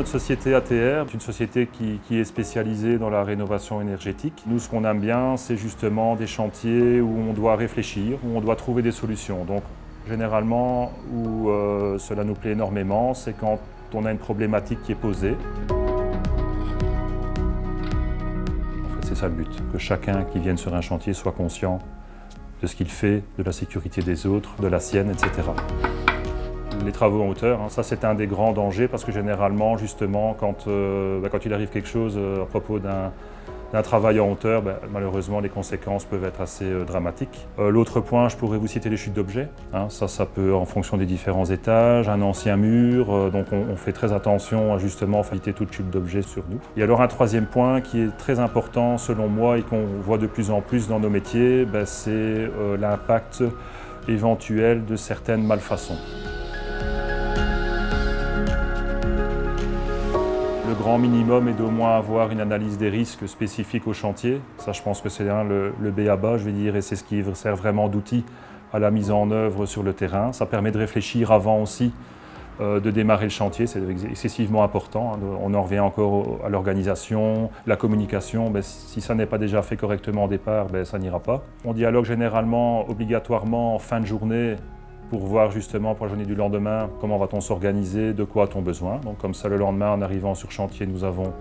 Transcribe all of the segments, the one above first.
Notre société ATR est une société qui est spécialisée dans la rénovation énergétique. Nous, ce qu'on aime bien, c'est justement des chantiers où on doit réfléchir, où on doit trouver des solutions. Donc, généralement, où cela nous plaît énormément, c'est quand on a une problématique qui est posée. En fait, c'est ça le but, que chacun qui vienne sur un chantier soit conscient de ce qu'il fait, de la sécurité des autres, de la sienne, etc. Les travaux en hauteur, ça c'est un des grands dangers parce que généralement, justement, quand il arrive quelque chose à propos d'un travail en hauteur, malheureusement les conséquences peuvent être assez dramatiques. L'autre point, je pourrais vous citer les chutes d'objets. Ça peut, en fonction des différents étages, un ancien mur, donc on fait très attention à justement éviter toute chute d'objets sur nous. Et alors un troisième point qui est très important selon moi et qu'on voit de plus en plus dans nos métiers, c'est l'impact éventuel de certaines malfaçons. Le grand minimum est d'au moins avoir une analyse des risques spécifiques au chantier. Ça, je pense que c'est le b.a.-ba, je vais dire, et c'est ce qui sert vraiment d'outil à la mise en œuvre sur le terrain. Ça permet de réfléchir avant aussi de démarrer le chantier, c'est excessivement important. On en revient encore à l'organisation, la communication. Si ça n'est pas déjà fait correctement au départ, ça n'ira pas. On dialogue généralement, obligatoirement, en fin de journée, pour voir justement pour la journée du lendemain comment va-t-on s'organiser, de quoi a-t-on besoin. Donc comme ça, le lendemain, en arrivant sur chantier, nous avons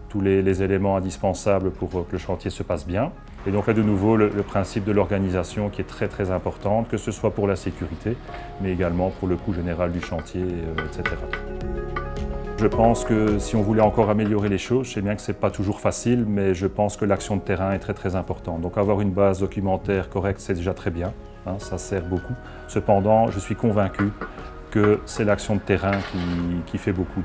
tous les éléments indispensables pour que le chantier se passe bien. Et donc là, de nouveau, le principe de l'organisation qui est très très important, que ce soit pour la sécurité, mais également pour le coût général du chantier, etc. Je pense que si on voulait encore améliorer les choses, je sais bien que ce n'est pas toujours facile, mais je pense que l'action de terrain est très très importante. Donc avoir une base documentaire correcte, c'est déjà très bien, ça sert beaucoup. Cependant, je suis convaincu que c'est l'action de terrain qui fait beaucoup.